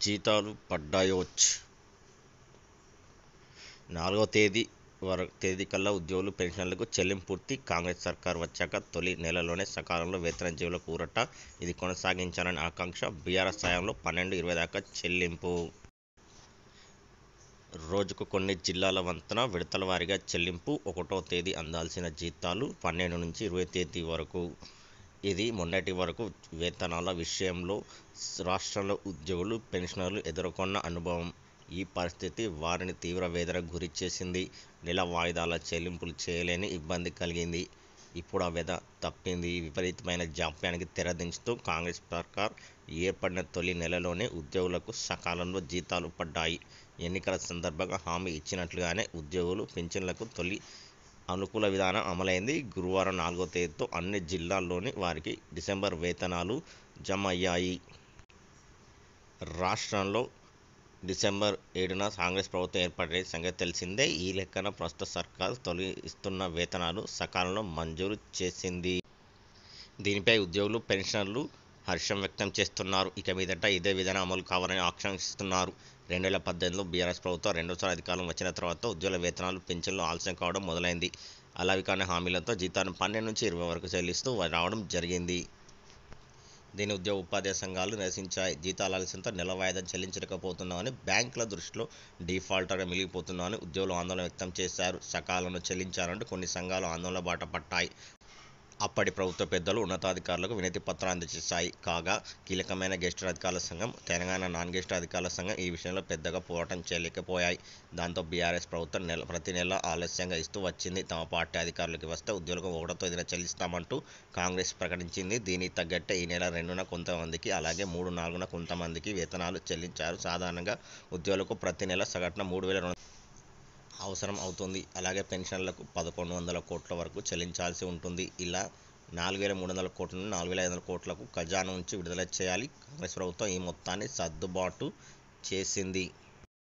జీతాలు పడ్డాయోచ్ 4వ తేదీ కల్లా ఉద్యోగులు పెన్షన్లకు చెల్లింపు పూర్తి. కాంగ్రెస్ సర్కారు వచ్చాక తొలి నెలలోనే సకాలంలో వేతనజీవులకు ఊరట. ఇది కొనసాగించాలని ఆకాంక్ష. బీఆర్ఎస్ హయాంలో 12-20 దాకా చెల్లింపు. రోజుకు కొన్ని జిల్లాల వంతున విడతల వారీగా చెల్లింపు. 1వ తేదీ అందాల్సిన జీతాలు 12 నుంచి 20 తేదీ వరకు. ఇది మొన్నటి వరకు వేతనాల విషయంలో రాష్ట్రంలో ఉద్యోగులు, పెన్షనర్లు ఎదుర్కొన్న అనుభవం. ఈ పరిస్థితి వారిని తీవ్ర వేదనకు గురిచేసింది. నెల వాయిదాల చెల్లింపులు చేయలేని ఇబ్బంది కలిగింది. ఇప్పుడు ఆ వ్యధ తప్పింది. విపరీతమైన జాప్యానికి తెరదించుతూ కాంగ్రెస్ సర్కార్ ఏర్పడిన తొలి నెలలోనే ఉద్యోగులకు సకాలంలో జీతాలు పడ్డాయి. ఎన్నికల సందర్భంగా హామీ ఇచ్చినట్లుగానే ఉద్యోగులు, పింఛన్లకు తొలి అనుకూల విధానం అమలైంది. గురువారం 4వ తేదీతో అన్ని జిల్లాల్లోని వారికి డిసెంబర్ వేతనాలు జమ అయ్యాయి. రాష్ట్రంలో డిసెంబర్ 7న కాంగ్రెస్ ప్రభుత్వం ఏర్పడిన సంగతి తెలిసిందే. ఈ లెక్కన ప్రస్తుత సర్కారు తొలి ఇస్తున్న వేతనాలు సకాలంలో మంజూరు చేసింది. దీనిపై ఉద్యోగులు, పెన్షనర్లు హర్షం వ్యక్తం చేస్తున్నారు. ఇక మీదట ఇదే విధానం అమలు కావాలని ఆకాంక్షిస్తున్నారు. 2018లో బీఆర్ఎస్ ప్రభుత్వం రెండోసారి అధికారం వచ్చిన తర్వాత ఉద్యోగుల వేతనాలు, పింఛన్లు ఆలస్యం కావడం మొదలైంది. అలావి కాని హామీలతో జీతాలను 12 నుంచి 20 వరకు చెల్లిస్తూ రావడం జరిగింది. దీన్ని ఉద్యోగ, ఉపాధ్యాయ సంఘాలు నిరసించాయి. జీతాల ఆలస్యంతో నెల వాయిదా చెల్లించలేకపోతున్నామని, బ్యాంకుల దృష్టిలో డిఫాల్టర్గా మిగిలిపోతున్నామని ఉద్యోగులు ఆందోళన వ్యక్తం చేశారు. సకాలంలో చెల్లించాలంటూ కొన్ని సంఘాలు ఆందోళన బాట పట్టాయి. అప్పటి ప్రభుత్వ పెద్దలు ఉన్నతాధికారులకు వినతి పత్రాలు అందజేశాయి. కాగా కీలకమైన గెస్టెడ్ అధికారుల సంఘం, తెలంగాణ నాన్ గెస్టెడ్ అధికారుల సంఘం ఈ విషయంలో పెద్దగా పోరాటం చేయలేకపోయాయి. దాంతో బీఆర్ఎస్ ప్రభుత్వం ప్రతి నెల ఆలస్యంగా ఇస్తూ వచ్చింది. తమ పార్టీ అధికారులకు వస్తే ఉద్యోగులకు 1వ తేదీన చెల్లిస్తామంటూ కాంగ్రెస్ ప్రకటించింది. దీనికి తగ్గట్టే ఈ నెల 2న కొంతమందికి, అలాగే 3, 4న కొంతమందికి వేతనాలు చెల్లించారు. సాధారణంగా ఉద్యోగులకు ప్రతి నెల సగటున 3,200 అవసరం అవుతుంది. అలాగే పెన్షన్లకు 1,100 కోట్ల వరకు చెల్లించాల్సి ఉంటుంది. ఇలా 4,300 కోట్ల నుండి 4,500 కోట్లకు ఖజానా నుంచి విడుదల చేయాలి. కాంగ్రెస్ ప్రభుత్వం ఈ మొత్తాన్ని సర్దుబాటు చేసింది.